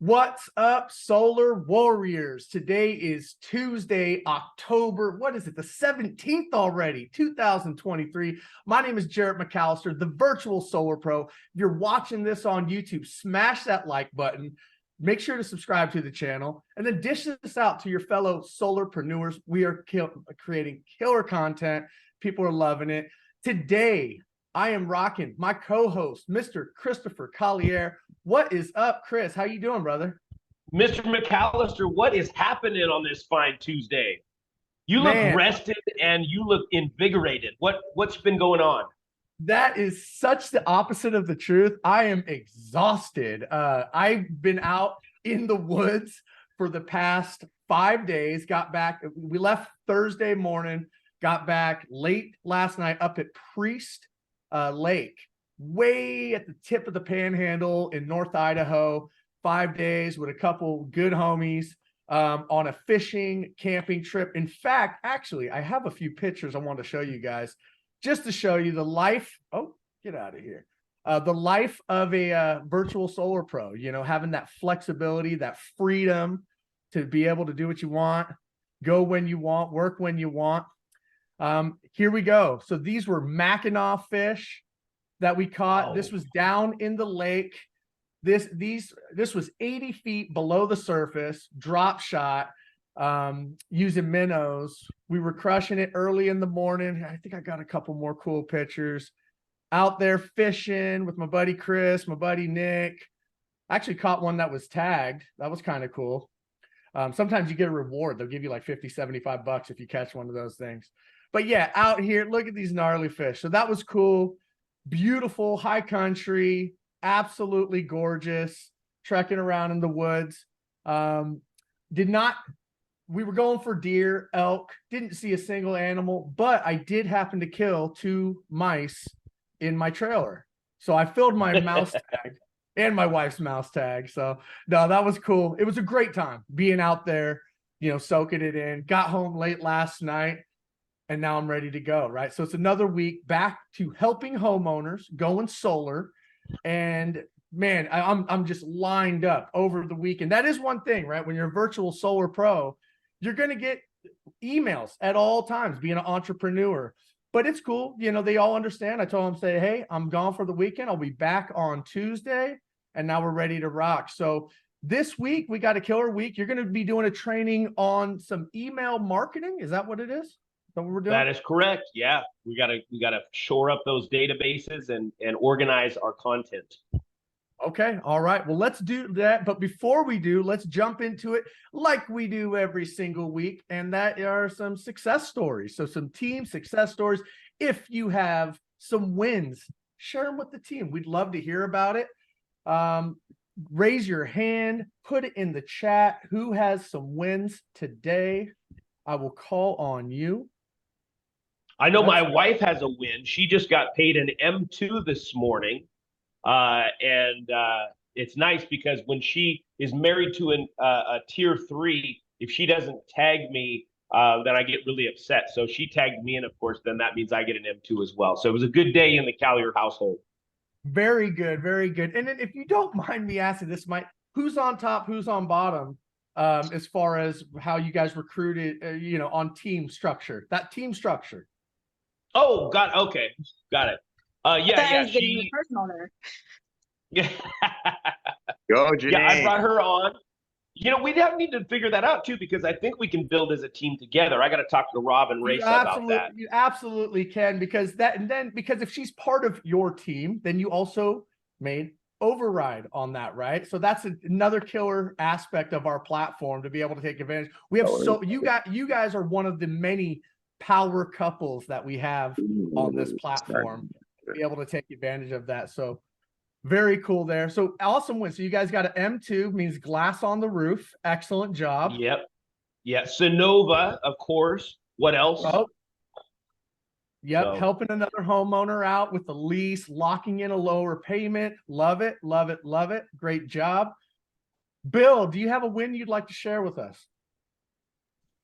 What's up, Solar Warriors? Today is Tuesday, October, what is it, the 17th already, 2023. My name is Jarrett McAllister, the virtual Solar Pro. If you're watching this on YouTube, smash that like button. Make sure to subscribe to the channel and then dish this out to your fellow solarpreneurs. We are creating killer content. People are loving it. Today, I am rocking my co-host, Mr. Christopher Collier. What is up, Chris? How you doing, brother? Mr. McAllister, what is happening on this fine Tuesday? You look rested and you look invigorated. What's been going on? That is such the opposite of the truth. I am exhausted. I've been out in the woods for the past 5 days. Got back. We left Thursday morning. Got back late last night up at Priest Lake, way at the tip of the Panhandle in North Idaho. 5 days with a couple good homies on a fishing camping trip. In fact, actually, I have a few pictures I want to show you guys just to show you the life. Oh, get out of here. The life of a virtual solar pro, you know, having that flexibility, that freedom to be able to do what you want, go when you want, work when you want. Here we go. So these were Mackinaw fish that we caught. This was down in the lake. This was 80 feet below the surface, drop shot, using minnows. We were crushing it early in the morning. I think I got a couple more cool pictures. Out there fishing with my buddy Chris, my buddy Nick. I actually caught one that was tagged. That was kind of cool. Sometimes you get a reward. They'll give you like 50, 75 bucks if you catch one of those things. But yeah, out here, look at these gnarly fish. So that was cool. Beautiful, high country, absolutely gorgeous, trekking around in the woods. We were going for deer, elk, didn't see a single animal, but I did happen to kill 2 mice in my trailer. So I filled my mouse tag and my wife's mouse tag. So no, that was cool. It was a great time being out there, you know, soaking it in. Got home late last night and now I'm ready to go, right? So it's another week back to helping homeowners, going solar. And man, I'm just lined up over the weekend. That is one thing, right? When you're a virtual solar pro, you're going to get emails at all times being an entrepreneur, but it's cool. You know, they all understand. I told them, say, hey, I'm gone for the weekend. I'll be back on Tuesday. And now we're ready to rock. So this week we got a killer week. You're going to be doing a training on some email marketing. Is that what it is? That what we're doing? That is correct. Yeah. We gotta shore up those databases and organize our content. Okay. All right. Well, let's do that. But before we do, let's jump into it like we do every single week. And that are some success stories. So some team success stories. If you have some wins, share them with the team. We'd love to hear about it. Raise your hand, put it in the chat. Who has some wins today? I will call on you. I know my wife has a win. She just got paid an M2 this morning. And it's nice because when she is married to a tier 3, if she doesn't tag me, then I get really upset. So she tagged me, and of course, then that means I get an M2 as well. So it was a good day in the Collier household. Very good, very good. And then if you don't mind me asking, this might, who's on top, who's on bottom, as far as how you guys recruited, you know, on team structure, that team structure. Oh, okay, got it. Yeah. She personal there. Yeah. Go, Janae. Yeah, I brought her on. You know, we need to figure that out too, because I think we can build as a team together. I got to talk to Rob and Race about that. You absolutely can, because if she's part of your team, then you also made override on that, right? So that's another killer aspect of our platform to be able to take advantage. We have you guys are one of the many power couples that we have on this platform to be able to take advantage of that. So very cool there. So awesome win. So you guys got an M2, means glass on the roof. Excellent job. Yep. Yeah. Sonova, of course. What else? Oh. Yep. So, helping another homeowner out with the lease, locking in a lower payment. Love it. Love it. Love it. Great job. Bill, do you have a win you'd like to share with us?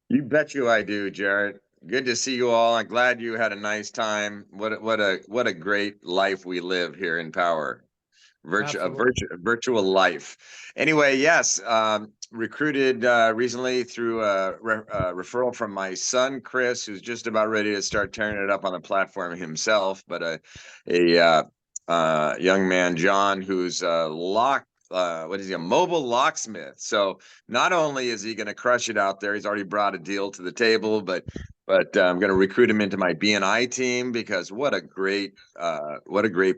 You bet you I do, Jarrett. Good to see you all. I'm glad you had a nice time. What a great life we live here in Power. virtual life. Anyway, yes, recruited recently through a referral from my son Chris, who's just about ready to start tearing it up on the platform himself. But a young man, John, who's a mobile locksmith. So not only is he going to crush it out there, he's already brought a deal to the table, but I'm going to recruit him into my BNI team, because what a great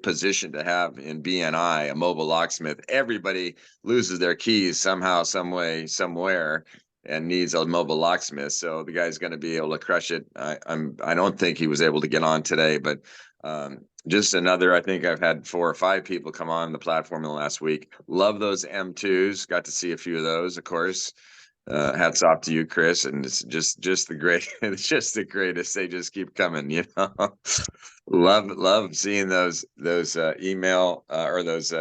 position to have in BNI, a mobile locksmith. Everybody loses their keys somehow, some way, somewhere, and needs a mobile locksmith. So the guy's going to be able to crush it. I don't think he was able to get on today, but just another, I think I've had 4 or 5 people come on the platform in the last week. Love those M2s. Got to see a few of those, of course. Hats off to you, Chris. And it's just the great, it's just the greatest. They just keep coming, love seeing those email or those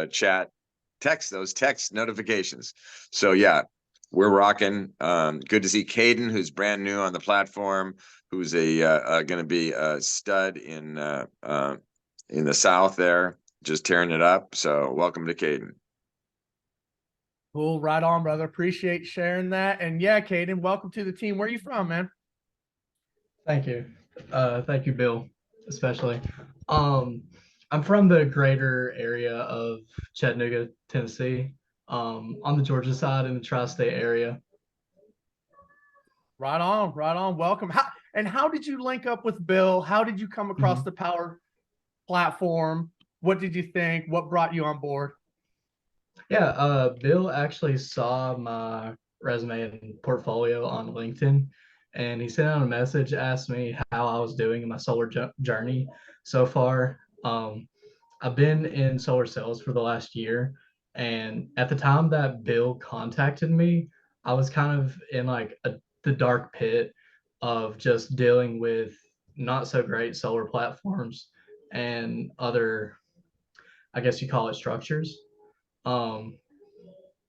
text notifications. So yeah, we're rocking. Good to see Caden, who's brand new on the platform, who's going to be a stud in the South there, just tearing it up. So welcome to Caden. Cool. Right on, brother. Appreciate sharing that. And yeah, Caden, welcome to the team. Where are you from, man? Thank you. Thank you, Bill, especially. I'm from the greater area of Chattanooga, Tennessee, on the Georgia side in the tri-state area. Right on, right on. Welcome. How did you link up with Bill? How did you come across the Power platform? What did you think? What brought you on board? Yeah, Bill actually saw my resume and portfolio on LinkedIn, and he sent out a message, asked me how I was doing in my solar journey so far. I've been in solar sales for the last year, and at the time that Bill contacted me, I was kind of in like the dark pit of just dealing with not so great solar platforms and other, I guess you call it, structures.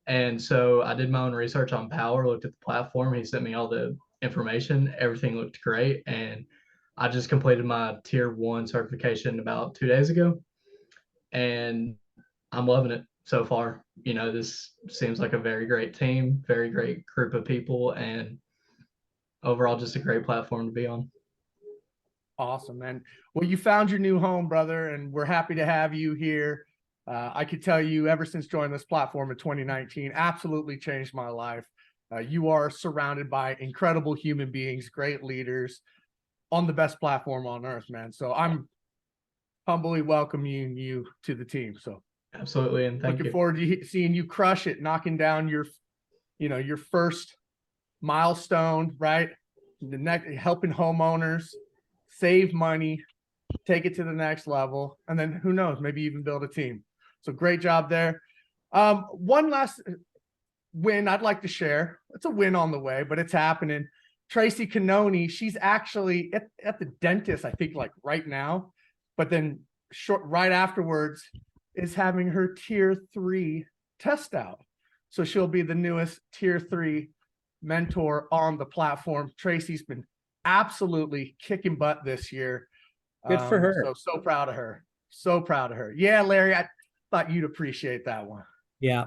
And so I did my own research on Power, looked at the platform. He sent me all the information. Everything looked great. And I just completed my tier 1 certification about 2 days ago. And I'm loving it so far. This seems like a very great team, very great group of people, and overall just a great platform to be on. Awesome, man. Well, you found your new home, brother, and we're happy to have you here. I could tell you, ever since joining this platform in 2019, absolutely changed my life. You are surrounded by incredible human beings, great leaders on the best platform on earth, man. So I'm humbly welcoming you to the team. So absolutely, and thank you. Looking forward to seeing you crush it, knocking down your first milestone, right? The next, helping homeowners save money, take it to the next level, and then who knows, maybe even build a team. So great job there. One last win I'd like to share. It's a win on the way, but it's happening. Tracy Canoni, she's actually at the dentist, I think, like right now, but then right afterwards is having her tier 3 test out. So she'll be the newest tier 3 mentor on the platform. Tracy's been absolutely kicking butt this year. Good for her. So proud of her. So proud of her. Yeah, Larry, I thought you'd appreciate that one. Yeah.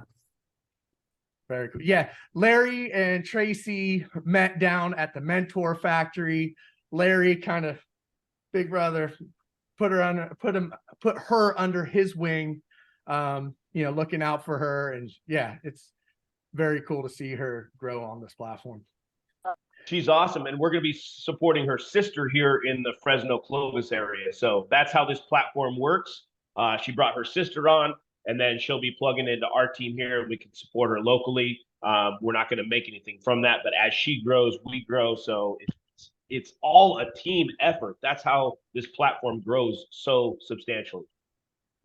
Very cool. Yeah, Larry and Tracy met down at the Mentor Factory. Larry kind of, big brother, put her under his wing, looking out for her. And yeah, it's very cool to see her grow on this platform. She's awesome, and we're going to be supporting her sister here in the Fresno Clovis area. So that's how this platform works. She brought her sister on, and then she'll be plugging into our team here, and we can support her locally. We're not going to make anything from that, but as she grows, we grow. So it's all a team effort. That's how this platform grows so substantially.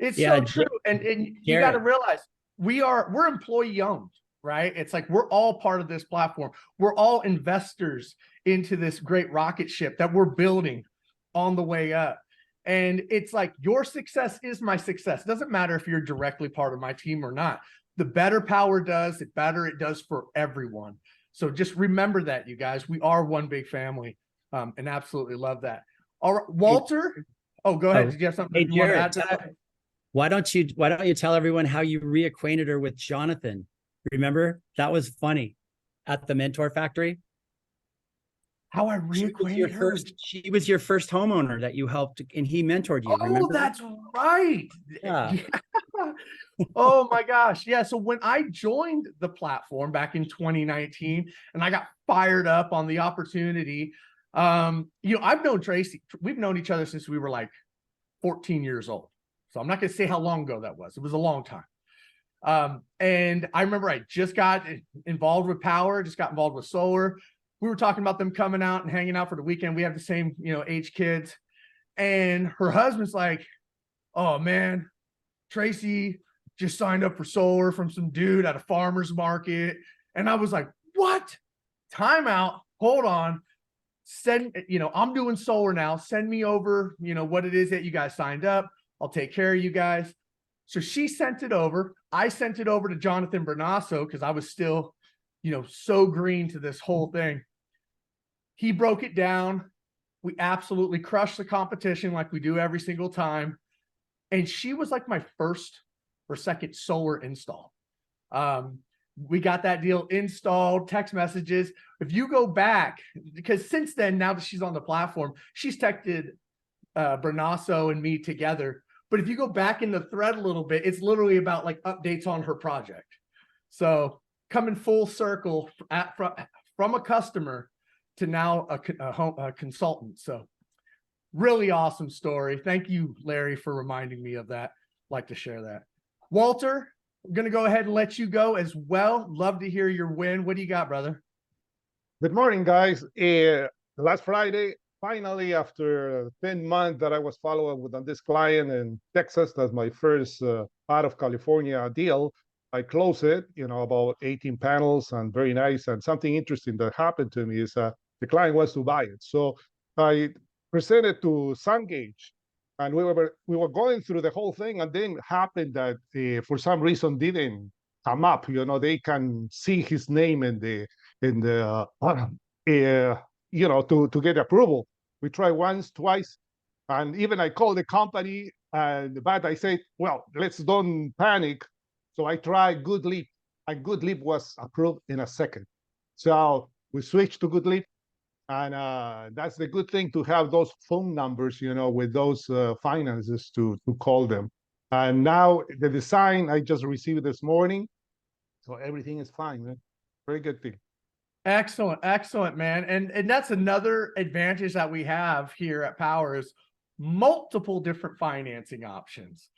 It's so true. And you got to realize we're employee owned, right? It's like we're all part of this platform. We're all investors into this great rocket ship that we're building on the way up. And it's like your success is my success. It doesn't matter if you're directly part of my team or not. The better Power does, the better it does for everyone. So just remember that, you guys. We are one big family, and absolutely love that. All right, Walter. Oh, go ahead. Did you have something you want to add to that? Why don't you tell everyone how you reacquainted her with Jonathan? Remember? That was funny at the Mentor Factory. How I reacquainted her. She was your first homeowner that you helped, and he mentored you. Oh, Remember? that's right. Yeah. Oh my gosh. Yeah. So when I joined the platform back in 2019 and I got fired up on the opportunity, I've known Tracy, we've known each other since we were like 14 years old. So I'm not going to say how long ago that was. It was a long time. And I remember I just got involved with power, just got involved with solar. We were talking about them coming out and hanging out for the weekend. We have the same, age kids. And her husband's like, oh man, Tracy just signed up for solar from some dude at a farmer's market. And I was like, what? Time out. Hold on. I'm doing solar now. Send me over, what it is that you guys signed up. I'll take care of you guys. So she sent it over. I sent it over to Jonathan Bernasso because I was still, so green to this whole thing. He broke it down. We absolutely crushed the competition like we do every single time. And she was like my first or second solar install. We got that deal installed, text messages. If you go back, because since then, now that she's on the platform, she's texted Bernasso and me together. But if you go back in the thread a little bit, it's literally about like updates on her project. So coming full circle from a customer to now a consultant. So really awesome story. Thank you, Larry, for reminding me of that. Like to share that. Walter, I'm going to go ahead and let you go as well. Love to hear your win. What do you got, brother? Good morning, guys. Last Friday, finally, after 10 months that I was following with on this client in Texas, that's my first out of California deal. I closed it, about 18 panels and very nice. And something interesting that happened to me is the client wants to buy it. So I presented to SunGage, and we were going through the whole thing, and then happened that for some reason didn't come up. They can see his name in the to get approval. We tried once, twice, and even I called the company, but I said, well, let's don't panic. So I tried GoodLeap, and GoodLeap was approved in a second. So we switched to GoodLeap, and that's the good thing to have those phone numbers, with those finances to call them. And now the design I just received this morning, so everything is fine, man. Very good thing. Excellent, man. And that's another advantage that we have here at Power is multiple different financing options,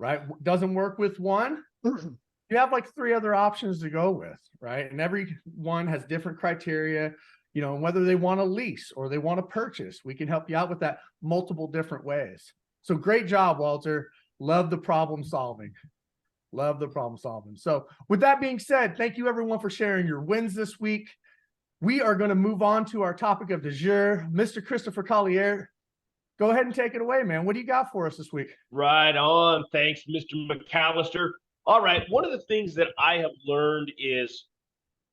right? Doesn't work with one, you have like 3 other options to go with, right? And every one has different criteria, whether they want to lease or they want to purchase. We can help you out with that multiple different ways. So great job, Walter. Love the problem solving. Love the problem solving. So with that being said, thank you everyone for sharing your wins this week. We are going to move on to our topic of the jour. Mr. Christopher Collier, go ahead and take it away, man. What do you got for us this week? Right on. Thanks, Mr. McAllister. All right. One of the things that I have learned is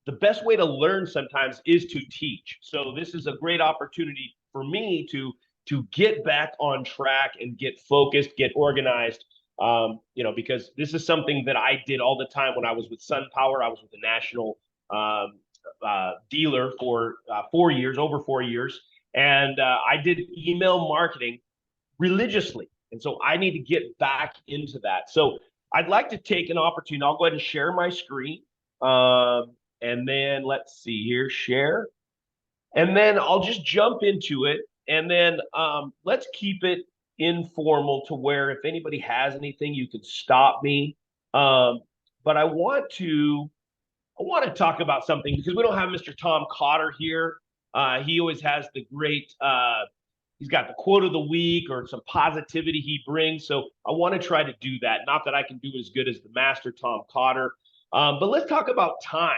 the best way to learn sometimes is to teach. So this is a great opportunity for me to get back on track and get focused, get organized. Because this is something that I did all the time when I was with SunPower. I was with a national dealer for 4 years, over 4 years. And I did email marketing religiously. And so I need to get back into that. So I'd like to take an opportunity. I'll go ahead and share my screen. And then let's see here, share. And then I'll just jump into it. And then let's keep it informal to where if anybody has anything, you can stop me. But I want to talk about something because we don't have Mr. Tom Cotter here. He always has the great, he's got the quote of the week or some positivity he brings. So I want to try to do that. Not that I can do as good as the master Tom Cotter, but let's talk about time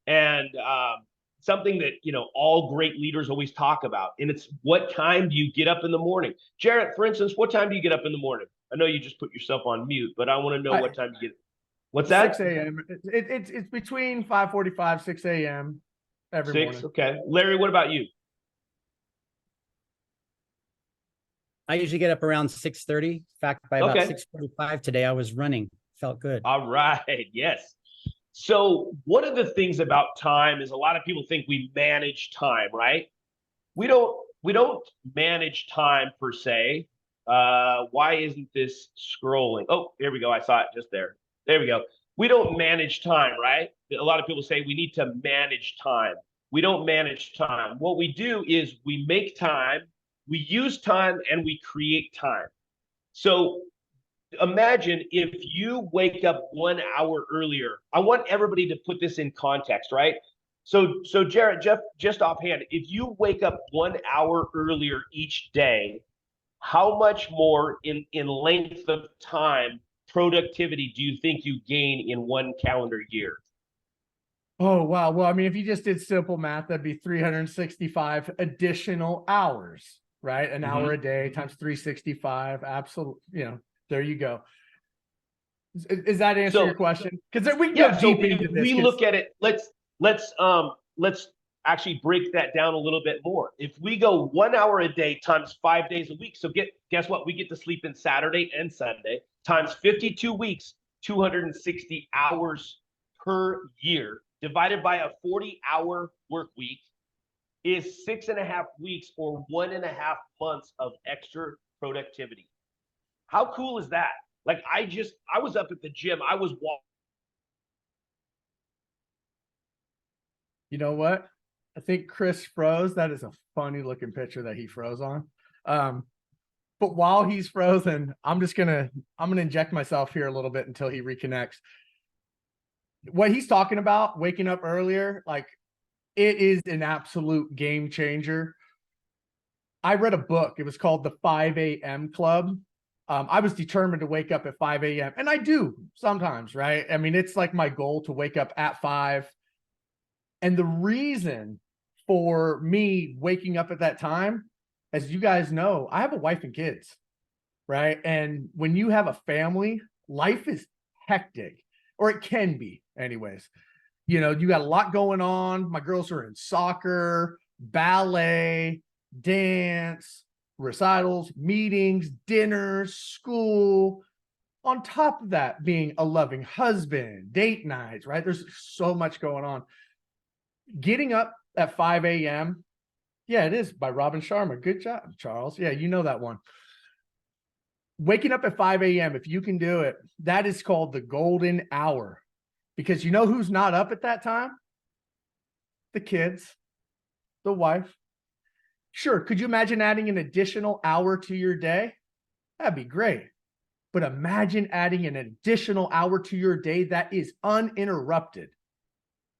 and something that, all great leaders always talk about. And it's what time do you get up in the morning? Jarrett, for instance, what time do you get up in the morning? I know you just put yourself on mute, but I want to know what time you get. What's that? 6 a.m. It's between 5:45, 6 a.m. every morning. Okay. Larry, what about you? I usually get up around 6:30. In fact, by about Okay. 6:45 today, I was running. Felt good. All right. Yes. So one of the things about time is a lot of people think we manage time, right? We don't manage time per se. Why isn't this scrolling? Oh, here we go. I saw it just there. There we go. We don't manage time, right? A lot of people say we need to manage time. We don't manage time. What we do is we make time, we use time, and we create time. So imagine if you wake up 1 hour earlier. I want everybody to put this in context, right? So Jared, Jeff, just offhand, if you wake up 1 hour earlier each day, how much more in length of time productivity do you think you gain in one calendar year? Oh, wow. Well, I mean, if you just did simple math, that'd be 365 additional hours, right? An hour a day times 365. Absolutely. You know, there you go. Is that answer your question? Because we can go deep into if this. we look at it, let's actually break that down a little bit more. If we go 1 hour a day times 5 days a week, so guess what? We get to sleep in Saturday and Sunday times 52 weeks, 260 hours per year, divided by a 40-hour work week, is 6.5 weeks or 1.5 months of extra productivity. How cool is that? Like I was up at the gym. I was walking. You know what? I think Chris froze. That is a funny looking picture that he froze on. But while he's frozen, I'm gonna inject myself here a little bit until he reconnects. What he's talking about, waking up earlier, like it is an absolute game changer. I read a book. It was called The 5 a.m. Club. I was determined to wake up at 5 a.m. And I do sometimes, right? I mean, it's like my goal to wake up at 5. And the reason for me waking up at that time, as you guys know, I have a wife and kids, right? And when you have a family, life is hectic, or it can be anyways. You know, you got a lot going on. My girls are in soccer, ballet, dance, recitals, meetings, dinners, school. On top of that, being a loving husband, date nights, right? There's so much going on. Getting up at 5 a.m. Yeah, it is by Robin Sharma. Good job, Charles. Yeah, you know that one. Waking up at 5 a.m., if you can do it, that is called the golden hour. Because you know who's not up at that time? The kids, the wife. Sure, could you imagine adding an additional hour to your day? That'd be great. But imagine adding an additional hour to your day that is uninterrupted.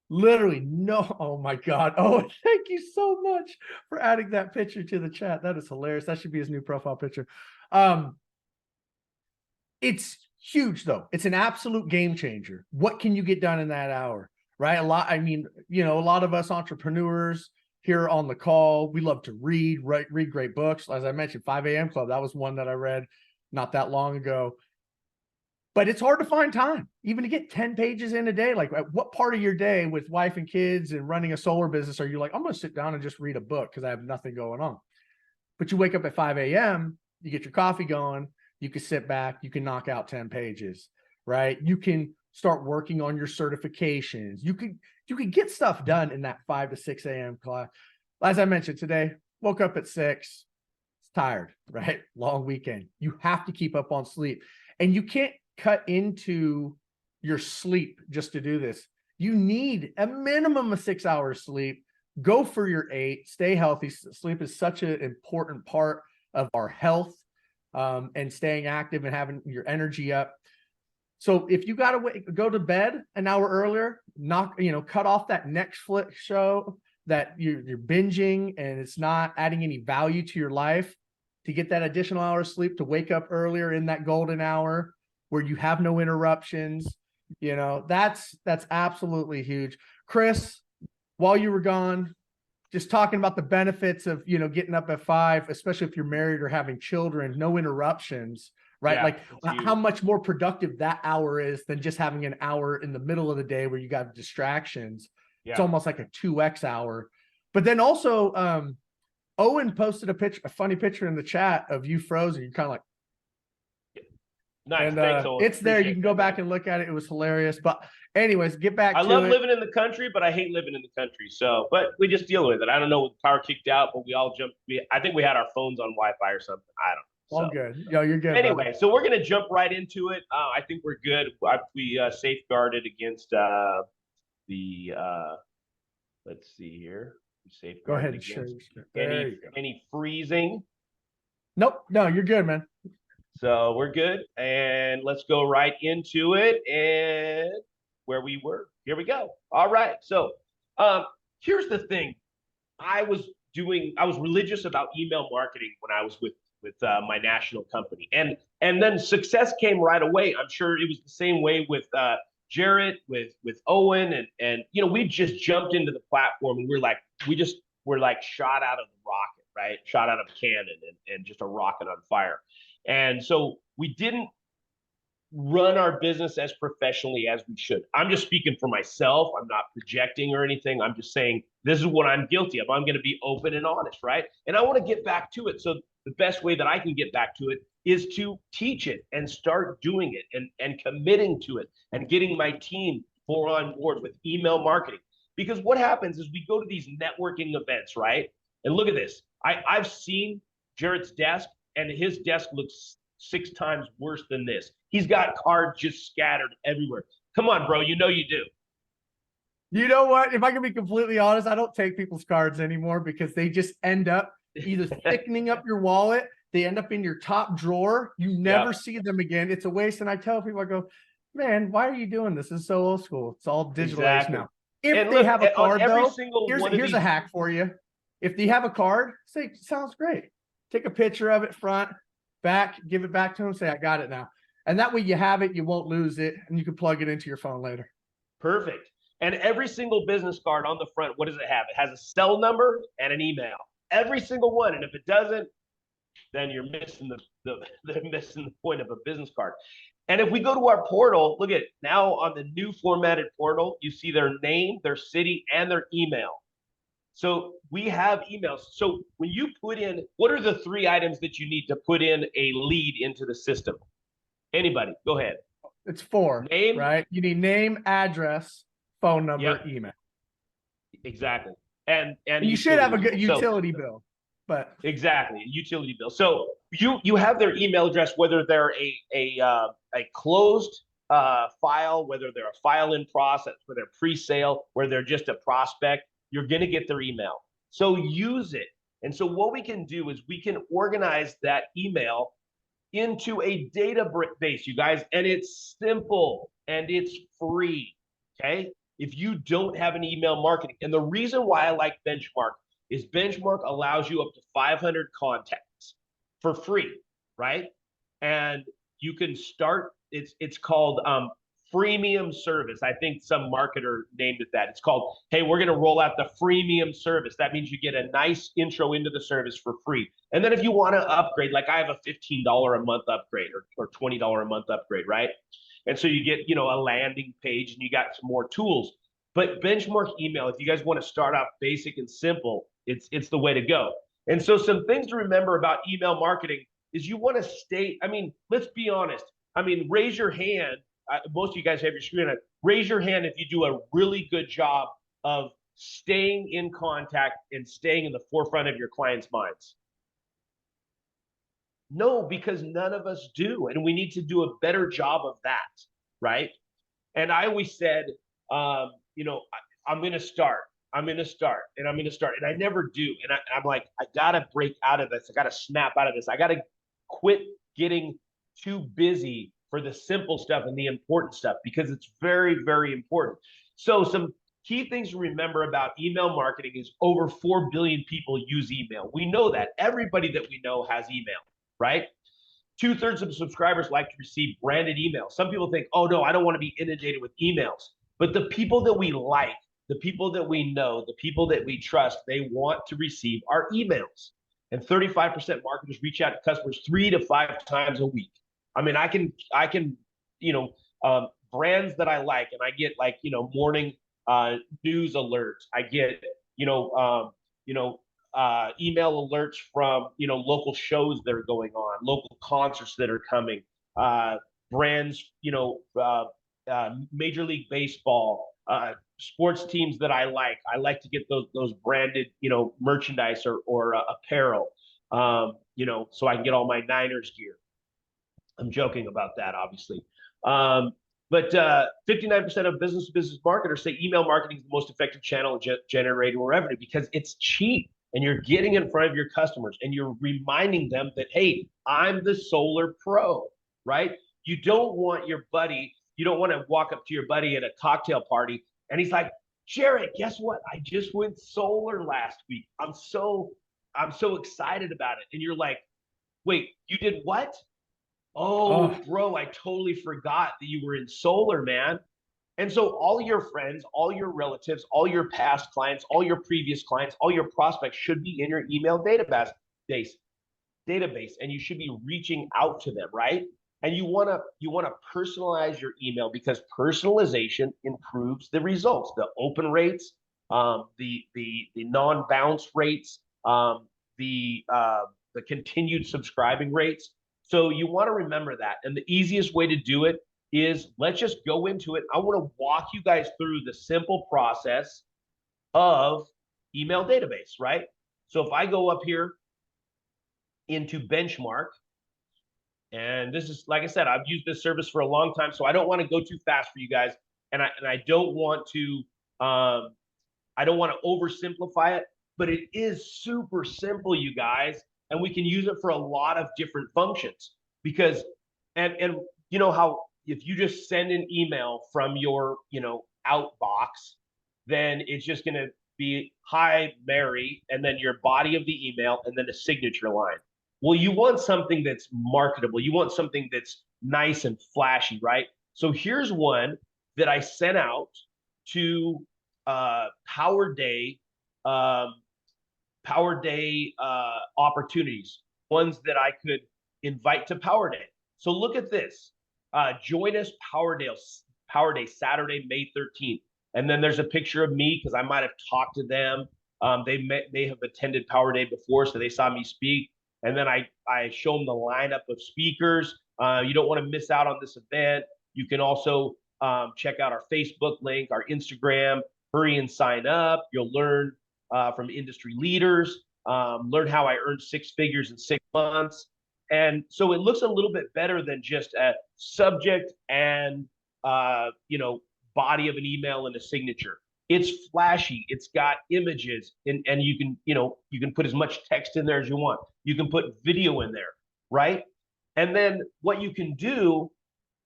Literally no. Oh my God. Oh, thank you so much for adding that picture to the chat. That is hilarious. That should be his new profile picture. It's huge though. It's an absolute game changer. What can you get done in that hour? Right? A lot of us entrepreneurs here on the call, we love to read great books. As I mentioned, 5 a.m. Club, that was one that I read not that long ago. But it's hard to find time, even to get 10 pages in a day. Like, at what part of your day with wife and kids and running a solar business are you like, I'm going to sit down and just read a book because I have nothing going on? But you wake up at 5 a.m., you get your coffee going, you can sit back, you can knock out 10 pages, right? You can start working on your certifications. You can get stuff done in that 5 to 6 a.m. class. As I mentioned today, woke up at 6, tired, right? Long weekend. You have to keep up on sleep. And you can't cut into your sleep just to do this. You need a minimum of 6 hours sleep. Go for your 8. Stay healthy. Sleep is such an important part of our health, and staying active and having your energy up. So if you got to go to bed an hour earlier, cut off that Netflix show that you're binging and it's not adding any value to your life, to get that additional hour of sleep, to wake up earlier in that golden hour where you have no interruptions, that's absolutely huge. Chris, while you were gone, just talking about the benefits of, getting up at 5, especially if you're married or having children, no interruptions, right? Yeah, like how much more productive that hour is than just having an hour in the middle of the day where you got distractions. Yeah. It's almost like a 2x hour. But then also, Owen posted a funny picture in the chat of you frozen. You're kind of like, Nice. and Thanks, Owen. it's there. You Appreciate can go that, back man. and look at it. It was hilarious. But anyways, get back I to love it. living in the country, but I hate living in the country. So, but we just deal with it. I don't know, power kicked out, but we all jumped. I think we had our phones on Wi-Fi or something. I don't know. All good. Yo, you're good. Anyway, brother. so we're gonna jump right into it. I think we're good. We safeguarded against the. Let's see here. We safeguarded Go ahead. against Sure. There you go. any freezing. Nope. No, you're good, man. So we're good, and let's go right into it. And where we were, here we go. All right. So here's the thing. I was religious about email marketing when I was with my national company, and then success came right away. I'm sure it was the same way with Jarrett, with Owen, and we just jumped into the platform, and we're like shot out of the rocket, right? Shot out of a cannon, and just a rocket on fire. And so we didn't run our business as professionally as we should. I'm just speaking for myself. I'm not projecting or anything. I'm just saying this is what I'm guilty of. I'm going to be open and honest, right? And I want to get back to it. So the best way that I can get back to it is to teach it and start doing it and committing to it and getting my team more on board with email marketing. Because what happens is we go to these networking events, right? And look at this. I've seen Jarrett's desk, and his desk looks 6 times worse than this. He's got cards just scattered everywhere. Come on, bro. You know you do. You know what? If I can be completely honest, I don't take people's cards anymore because they just end up either thickening up your wallet. They end up in your top drawer. You never see them again. It's a waste. And I tell people, I go, man, why are you doing this? This is so old school. It's all digital age now. If they have a card, though, here's a hack for you. If they have a card, say, sounds great. Take a picture of it, front, back, give it back to them, say, I got it now. And that way you have it, you won't lose it, and you can plug it into your phone later. Perfect. And every single business card on the front, what does it have? It has a cell number and an email. Every single one. And if it doesn't, then you're missing the point of a business card. And if we go to our portal, look at it. Now on the new formatted portal, you see their name, their city, and their email. So we have emails. So when you put in, what are the 3 items that you need to put in a lead into the system? Anybody, go ahead. It's 4, name, right? You need name, address, phone number, email. Exactly. And you should have a good utility bill, but exactly, a utility bill. So you have their email address, whether they're a closed file, whether they're a file in process, whether they're pre-sale, whether they're just a prospect, you're going to get their email. So use it. And so what we can do is we can organize that email into a database, you guys, and it's simple and it's free. Okay. If you don't have an email marketing, and the reason why I like Benchmark is Benchmark allows you up to 500 contacts for free, right? And you can start, it's called freemium service. I think some marketer named it that. It's called, hey, we're going to roll out the freemium service. That means you get a nice intro into the service for free. And then if you want to upgrade, like I have a $15 a month upgrade or $20 a month upgrade, right? And so you get, a landing page and you got some more tools. But Benchmark email, if you guys want to start out basic and simple, it's the way to go. And so some things to remember about email marketing is you want to stay, let's be honest. Raise your hand. Most of you guys have your screen on. Raise your hand if you do a really good job of staying in contact and staying in the forefront of your clients' minds. No, because none of us do. And we need to do a better job of that, right? And I always said, I'm going to start. I'm going to start. And I never do. And I'm like, I got to break out of this. I got to snap out of this. I got to quit getting too busy for the simple stuff and the important stuff, because it's very, very important. So some key things to remember about email marketing is over 4 billion people use email. We know that. Everybody that we know has email, right? 2/3 of subscribers like to receive branded emails. Some people think, oh no, I don't want to be inundated with emails. But the people that we like, the people that we know, the people that we trust, they want to receive our emails. And 35% marketers reach out to customers 3 to 5 times a week. I can, brands that I like, and I get morning news alerts. I get, email alerts from, local shows that are going on, local concerts that are coming, brands, Major League Baseball, sports teams that I like. I like to get those branded, merchandise or apparel, so I can get all my Niners gear. I'm joking about that, obviously. But 59% of business marketers say email marketing is the most effective channel generating revenue because it's cheap and you're getting in front of your customers and you're reminding them that, hey, I'm the solar pro, right? You don't want to walk up to your buddy at a cocktail party and he's like, Jared, guess what? I just went solar last week. I'm so excited about it. And you're like, wait, you did what? Oh, bro, I totally forgot that you were in solar, man. And so all your friends, all your relatives, all your past clients, all your previous clients, all your prospects should be in your email database, and you should be reaching out to them, right? And you want to personalize your email because personalization improves the results, the open rates, the non-bounce rates, the continued subscribing rates. So you want to remember that. And the easiest way to do it is let's just go into it. I want to walk you guys through the simple process of email database, right? So if I go up here into benchmark, and this is, like I said, I've used this service for a long time, so I don't want to go too fast for you guys. And I don't want to oversimplify it, but it is super simple, you guys. And we can use it for a lot of different functions because, and you know how if you just send an email from your, outbox, then it's just going to be, hi, Mary, and then your body of the email and then a signature line. Well, you want something that's marketable. You want something that's nice and flashy, right? So here's one that I sent out to Power Day opportunities, ones that I could invite to Power Day. So look at this. Join us Power Day, Saturday, May 13th. And then there's a picture of me because I might have talked to them. They have attended Power Day before, so they saw me speak. And then I show them the lineup of speakers. You don't want to miss out on this event. You can also check out our Facebook link, our Instagram. Hurry and sign up. You'll learn from industry leaders, learn how I earned 6 figures in 6 months. And so it looks a little bit better than just a subject and, body of an email and a signature. It's flashy. It's got images and you can put as much text in there as you want. You can put video in there, right? And then what you can do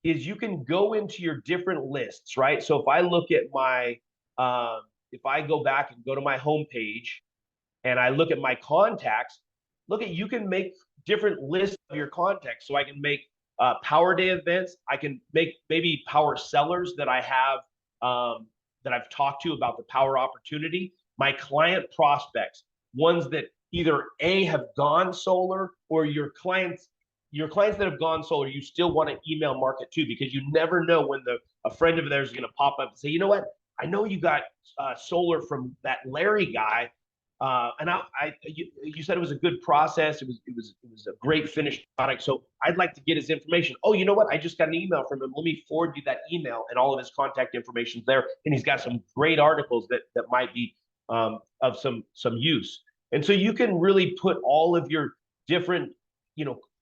is you can go into your different lists, right? So if I look at my, if I go back and go to my homepage and I look at my contacts, you can make different lists of your contacts. So I can make Power Day events. I can make maybe power sellers that I have, that I've talked to about the power opportunity, my client prospects, ones that either A, have gone solar, or your clients that have gone solar, you still want to email market to, because you never know when a friend of theirs is going to pop up and say, you know what, I know you got solar from that Larry guy, and you said it was a good process. It was a great finished product. So I'd like to get his information. Oh, you know what? I just got an email from him. Let me forward you that email, and all of his contact information is there. And he's got some great articles that might be of some use. And so you can really put all of your different,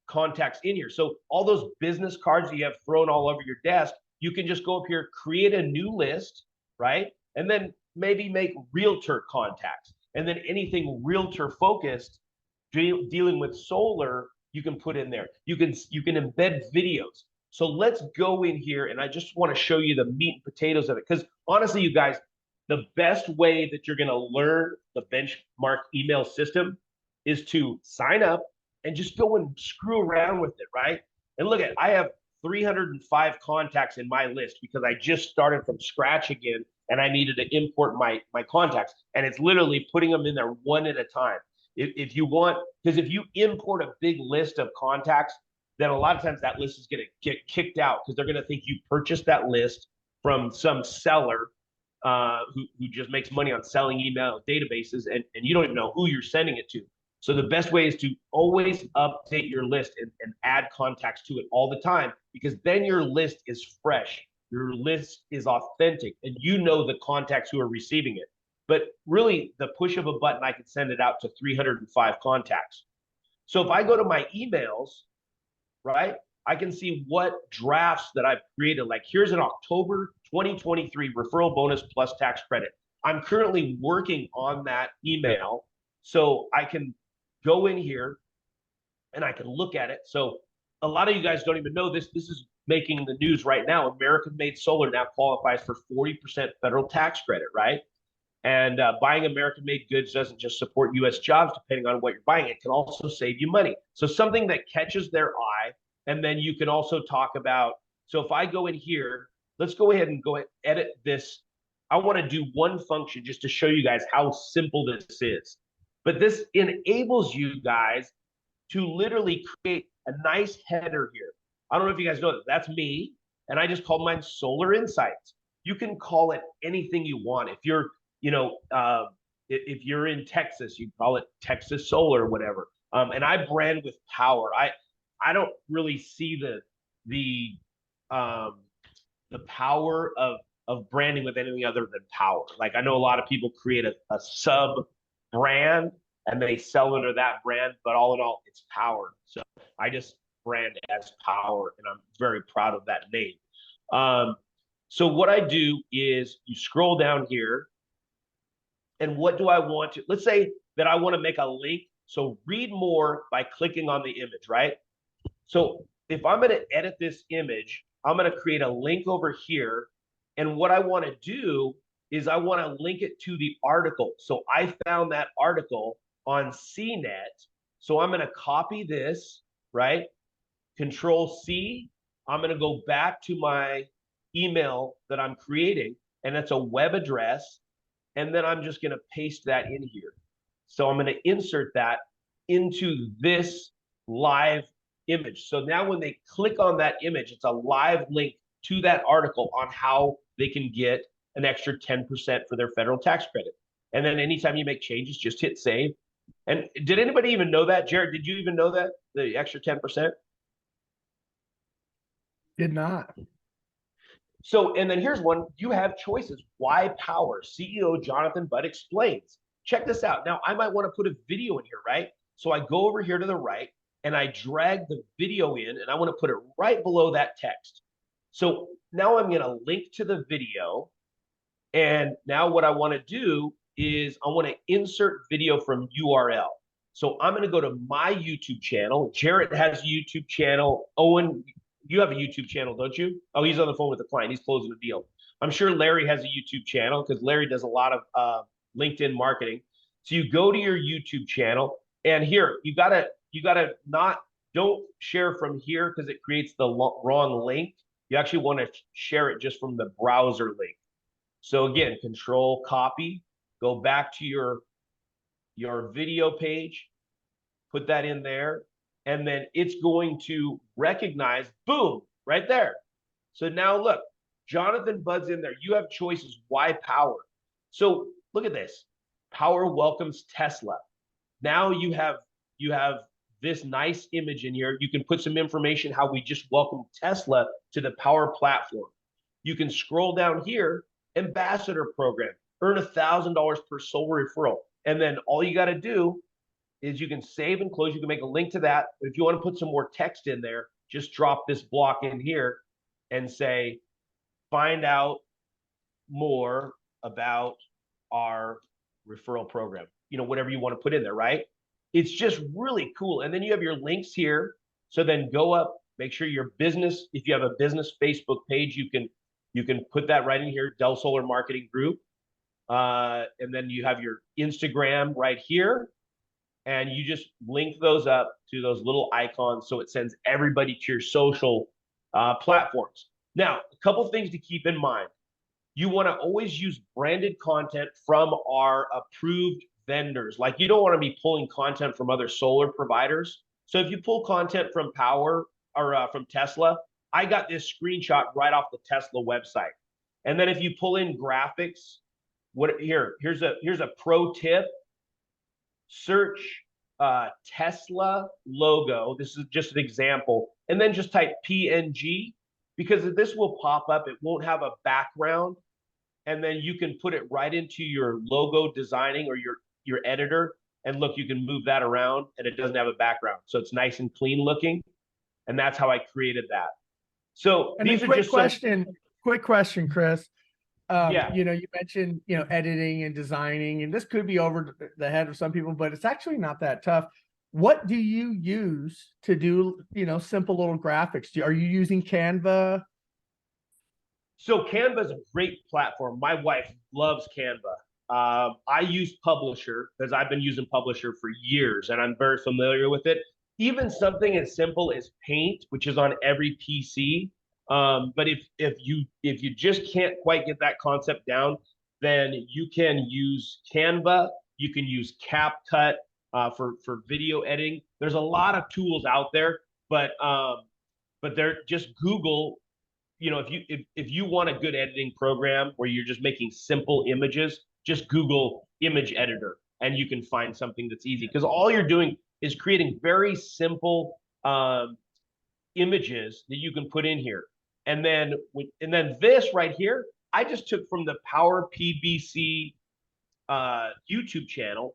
contacts in here. So all those business cards that you have thrown all over your desk, you can just go up here, create a new list, right? And then maybe make realtor contacts. And then anything realtor focused, dealing with solar, you can put in there. You can embed videos. So let's go in here, and I just want to show you the meat and potatoes of it. Because honestly, you guys, the best way that you're going to learn the benchmark email system is to sign up and just go and screw around with it, right? And look I have 305 contacts in my list because I just started from scratch again, and I needed to import my contacts. And it's literally putting them in there one at a time. If you want, because if you import a big list of contacts, then a lot of times that list is going to get kicked out because they're going to think you purchased that list from some seller who just makes money on selling email databases, and you don't even know who you're sending it to. So the best way is to always update your list and add contacts to it all the time, because then your list is fresh. Your list is authentic, and you know the contacts who are receiving it. But really, the push of a button, I can send it out to 305 contacts. So if I go to my emails, right, I can see what drafts that I've created. Like here's an October 2023 referral bonus plus tax credit. I'm currently working on that email, so I can go in here and I can look at it. So a lot of you guys don't even know this. This is making the news right now. American-made solar now qualifies for 40% federal tax credit, right? And buying American-made goods doesn't just support U.S. jobs, depending on what you're buying. It can also save you money. So something that catches their eye, and then you can also talk about, so if I go in here, let's go ahead and edit this. I want to do one function just to show you guys how simple this is. But this enables you guys to literally create a nice header here. I don't know if you guys know that. That's me, and I just call mine Solar Insights. You can call it anything you want. If you're, if you're in Texas, you call it Texas Solar or whatever. And I brand with power. I don't really see the power of branding with anything other than power. Like I know a lot of people create a sub brand and they sell under that brand, but all in all, it's power. So I just brand as power, and I'm very proud of that name. So what I do is you scroll down here, and what do I want to, let's say that I want to make a link. So read more by clicking on the image, right? So if I'm going to edit this image, I'm going to create a link over here. And what I want to do is I want to link it to the article. So I found that article on CNET. So I'm going to copy this, right? Control C. I'm going to go back to my email that I'm creating, and it's a web address. And then I'm just going to paste that in here. So I'm going to insert that into this live image. So now when they click on that image, it's a live link to that article on how they can get an extra 10% for their federal tax credit. And then anytime you make changes, just hit save. And did anybody even know that? Jared, did you even know that? The extra 10%? Did not. So, and then here's one. You have choices. Why power? CEO Jonathan Budd explains. Check this out. Now, I might want to put a video in here, right? So I go over here to the right and I drag the video in, and I want to put it right below that text. So now I'm going to link to the video. And now what I want to do is I want to insert video from URL. So I'm going to go to my YouTube channel. Jarrett has a YouTube channel. Owen, you have a YouTube channel, don't you? Oh, he's on the phone with the client. He's closing a deal. I'm sure Larry has a YouTube channel because Larry does a lot of LinkedIn marketing. So you go to your YouTube channel, and here you gotta don't share from here because it creates the wrong link. You actually want to share it just from the browser link. So again, control copy, go back to your video page, put that in there, and then it's going to recognize, boom, right there. So now look, Jonathan Budd's in there. You have choices. Why power? So look at this. Power welcomes Tesla. Now you have this nice image in here. You can put some information how we just welcomed Tesla to the Power platform. You can scroll down here, ambassador program, earn $1,000 per solar referral. And then all you got to do is you can save and close. You can make a link to that. But if you want to put some more text in there, just drop this block in here and say, find out more about our referral program. You know, whatever you want to put in there, right? It's just really cool. And then you have your links here. So then go up, make sure your business, if you have a business Facebook page, you can put that right in here, Dell Solar Marketing Group. And then you have your Instagram right here. And you just link those up to those little icons so it sends everybody to your social platforms. Now, a couple things to keep in mind. You want to always use branded content from our approved vendors. Like you don't want to be pulling content from other solar providers. So if you pull content from Power or from Tesla, I got this screenshot right off the Tesla website. And then if you pull in graphics, here's a pro tip. Search Tesla logo. This is just an example. And then just type PNG, because this will pop up. It won't have a background. And then you can put it right into your logo designing or your editor. And look, you can move that around and it doesn't have a background. So it's nice and clean looking. And that's how I created that. So And these a are quick just quick question, Chris. Yeah. You know, you mentioned, you know, editing and designing, and this could be over the head of some people, but it's actually not that tough. What do you use to do, you know, simple little graphics? Are you using Canva? So Canva is a great platform. My wife loves Canva. I use Publisher because I've been using Publisher for years and I'm very familiar with it. Even something as simple as Paint, which is on every PC. But if you just can't quite get that concept down, then you can use Canva. You can use CapCut for video editing. There's a lot of tools out there, but they're just Google. You know, if you want a good editing program where you're just making simple images, just Google image editor and you can find something that's easy, because all you're doing is creating very simple images that you can put in here. And then this right here, I just took from the Power PBC YouTube channel,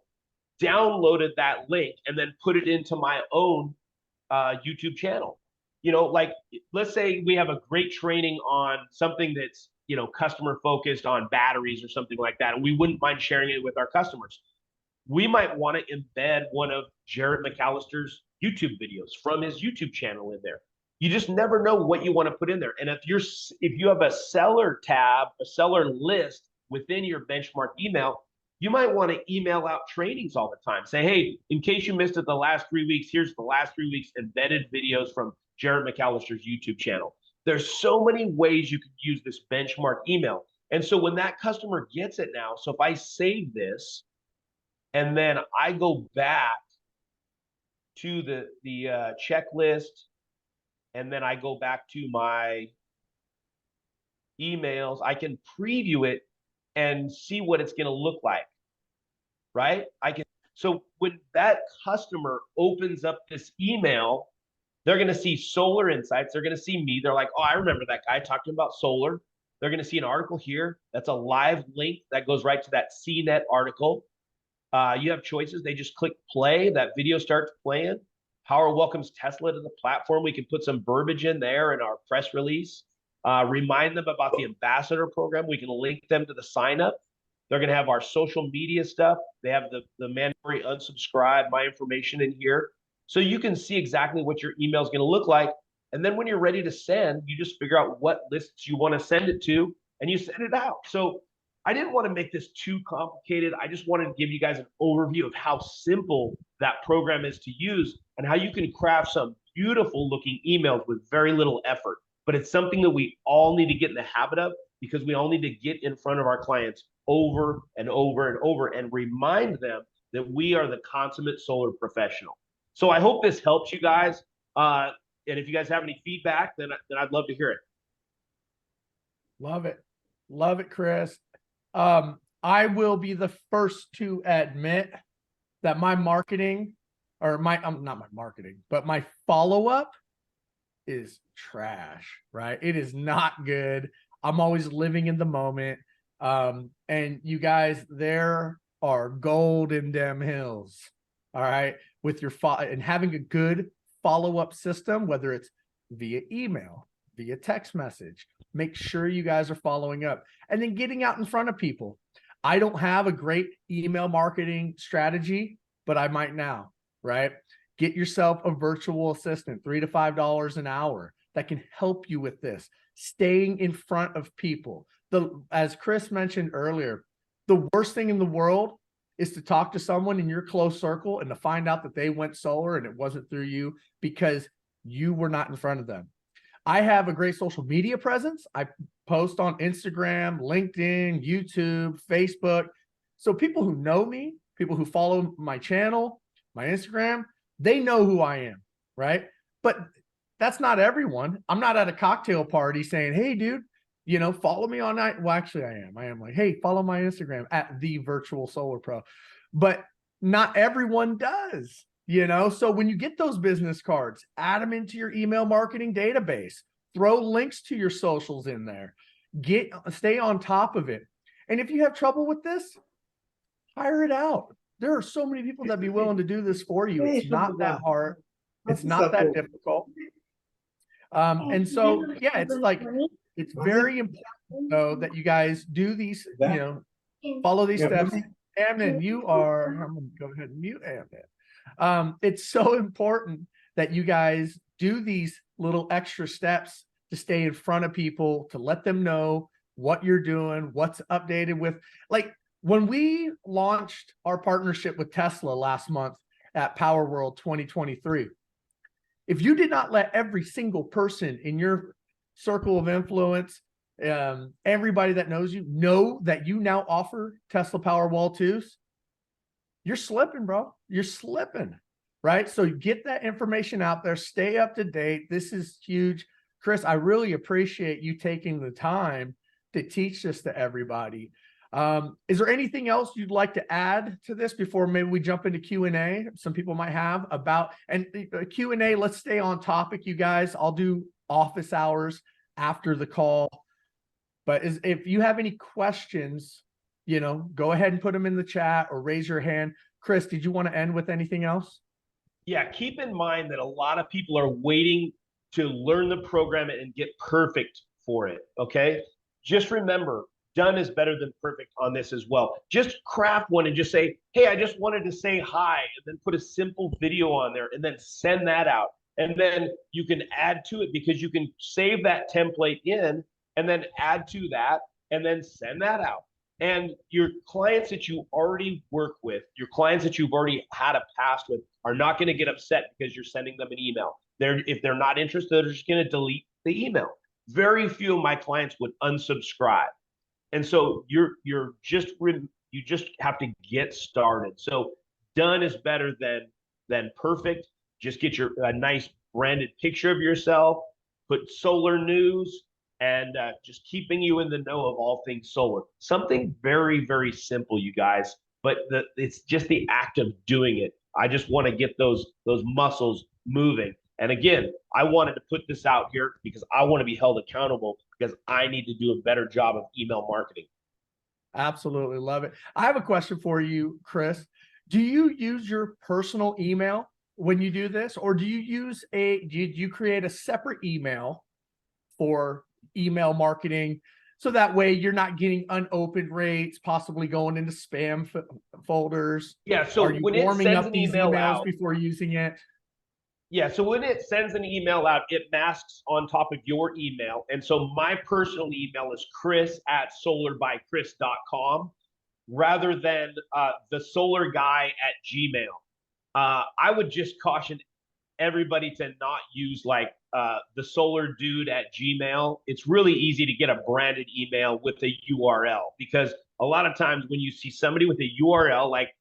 downloaded that link, and then put it into my own YouTube channel. You know, like let's say we have a great training on something that's, you know, customer focused on batteries or something like that, and we wouldn't mind sharing it with our customers. We might want to embed one of Jarrett McAllister's YouTube videos from his YouTube channel in there. You just never know what you want to put in there. And if you have a seller tab, a seller list within your benchmark email, you might want to email out trainings all the time. Say, hey, in case you missed it the last 3 weeks, here's the last 3 weeks embedded videos from Jarrett McAllister's YouTube channel. There's so many ways you could use this benchmark email. And so when that customer gets it now, so if I save this and then I go back to the checklist, and then I go back to my emails, I can preview it and see what it's going to look like, right? So when that customer opens up this email, they're going to see solar insights. They're going to see me. They're like, oh, I remember that guy talking about solar. They're going to see an article here. That's a live link that goes right to that CNET article. You have choices. They just click play. That video starts playing. Power welcomes Tesla to the platform. We can put some verbiage in there in our press release. Remind them about the ambassador program. We can link them to the sign up. They're going to have our social media stuff. They have the mandatory unsubscribe, my information in here. So you can see exactly what your email is going to look like. And then when you're ready to send, you just figure out what lists you want to send it to and you send it out. So I didn't want to make this too complicated. I just wanted to give you guys an overview of how simple that program is to use and how you can craft some beautiful looking emails with very little effort. But it's something that we all need to get in the habit of, because we all need to get in front of our clients over and over and over and remind them that we are the consummate solar professional. So I hope this helps you guys. And if you guys have any feedback, then I'd love to hear it. Love it. Love it, Chris. I will be the first to admit that my marketing, or not my marketing, but my follow-up is trash, right? It is not good. I'm always living in the moment. And you guys, there are gold in them hills. All right. With your and having a good follow-up system, whether it's via email, via text message, make sure you guys are following up and then getting out in front of people. I don't have a great email marketing strategy, but I might now, right? Get yourself a virtual assistant, $3 to $5 an hour, that can help you with this. Staying in front of people. As Chris mentioned earlier, the worst thing in the world is to talk to someone in your close circle and to find out that they went solar and it wasn't through you because you were not in front of them. I have a great social media presence. I post on Instagram, LinkedIn, YouTube, Facebook. So people who know me, people who follow my channel, my Instagram, they know who I am, right? But that's not everyone. I'm not at a cocktail party saying, hey, dude, You know, follow me on well, actually I am like, hey, follow my Instagram at the virtual solar pro. But not everyone does, you know. So when you get those business cards, add them into your email marketing database, throw links to your socials in there, stay on top of it. And if you have trouble with this, hire it out. There are so many people that be willing to do this for you. It's not that hard. It's not that difficult. And so, yeah, it's like, it's very important though that you guys do these, you know, follow these steps. Amnon, I'm gonna go ahead and mute Amnon. It's so important that you guys do these little extra steps to stay in front of people, to let them know what you're doing, what's updated with. Like when we launched our partnership with Tesla last month at Power World 2023, if you did not let every single person in your circle of influence, everybody that knows you, know that you now offer Tesla Powerwall 2s, you're slipping, bro. You're slipping, right? So get that information out there. Stay up to date. This is huge. Chris, I really appreciate you taking the time to teach this to everybody. Is there anything else you'd like to add to this before maybe we jump into Q&A? Some people might have about, and Q&A, let's stay on topic, you guys. I'll do office hours after the call. But if you have any questions, you know, go ahead and put them in the chat or raise your hand. Chris, did you want to end with anything else? Yeah, keep in mind that a lot of people are waiting to learn the program and get perfect for it, okay? Just remember, done is better than perfect on this as well. Just craft one and just say, hey, I just wanted to say hi, and then put a simple video on there and then send that out. And then you can add to it because you can save that template in and then add to that and then send that out. And your clients that you already work with, your clients that you've already had a past with, are not going to get upset because you're sending them an email. If they're not interested, they're just going to delete the email. Very few of my clients would unsubscribe. And so you just have to get started. So done is better than perfect. Just get a nice branded picture of yourself, put solar news, and just keeping you in the know of all things solar. Something very, very simple, you guys, but it's just the act of doing it. I just want to get those muscles moving. And again, I wanted to put this out here because I want to be held accountable because I need to do a better job of email marketing. Absolutely love it. I have a question for you, Chris. Do you use your personal email when you do this, or do you create a separate email for email marketing so that way you're not getting unopened rates, possibly going into spam folders? Yeah. So are you when it warming sends up an these email emails out before using it? Yeah, so when it sends an email out, it masks on top of your email. And so my personal email is chris@solarbychris.com rather than the solar guy at Gmail. I would just caution everybody to not use like the solar dude at Gmail. It's really easy to get a branded email with a URL because a lot of times when you see somebody with a URL like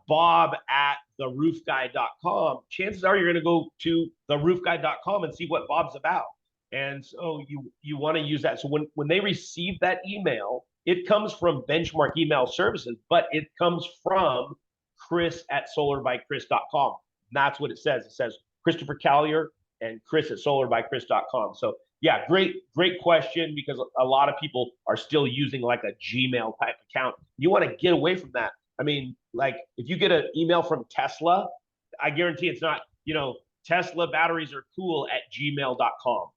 bob@theroofguy.com, chances are you're going to go to theroofguy.com and see what Bob's about. And so you want to use that. So when they receive that email, it comes from Benchmark Email Services, but it comes from chris@solarbychris.com. And that's what it says. It says Christopher Callier and chris@solarbychris.com. So yeah, great question, because a lot of people are still using like a Gmail type account. You want to get away from that. I mean, like if you get an email from Tesla, I guarantee it's not, Tesla batteries are cool at gmail.com.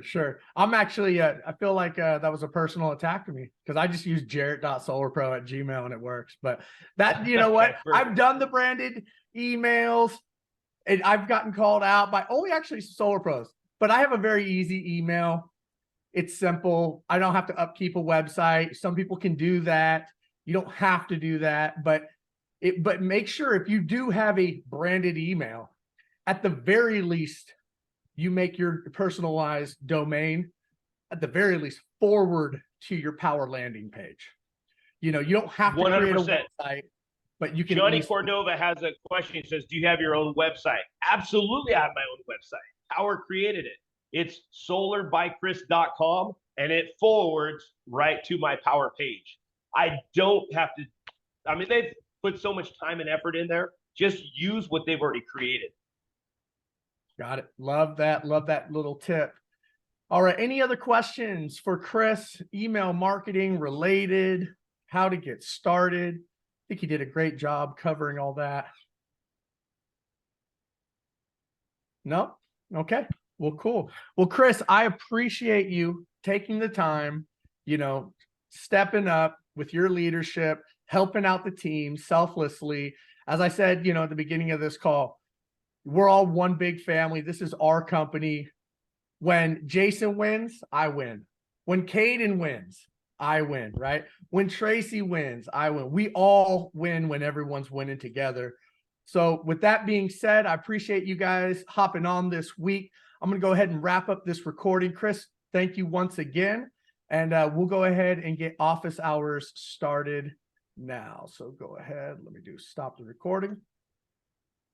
Sure. I'm actually, I feel like that was a personal attack to me because I just use jarrett.solarpro@gmail and it works. But that, you know what? I've done the branded emails and I've gotten called out by only actually Solar Pros, but I have a very easy email. It's simple. I don't have to upkeep a website. Some people can do that. You don't have to do that, but make sure if you do have a branded email, at the very least, you make your personalized domain, at the very least, forward to your power landing page. You don't have to 100%. create a website, but you can. Johnny Cordova has a question. He says, do you have your own website? Absolutely, I have my own website. Power created it. It's solarbychris.com. and it forwards right to my Power page. I don't have to, I mean, they've put so much time and effort in there. Just use what they've already created. Got it. Love that. Love that little tip. All right. Any other questions for Chris? Email marketing related, how to get started. I think he did a great job covering all that. No? Okay. Well, cool. Well, Chris, I appreciate you taking the time, stepping up with your leadership, helping out the team selflessly. As I said, at the beginning of this call, we're all one big family. This is our company. When Jason wins, I win. When Caden wins, I win, right? When Tracy wins, I win. We all win when everyone's winning together. So with that being said, I appreciate you guys hopping on this week. I'm going to go ahead and wrap up this recording. Chris, thank you once again. And we'll go ahead and get office hours started now. So go ahead. Let me stop the recording.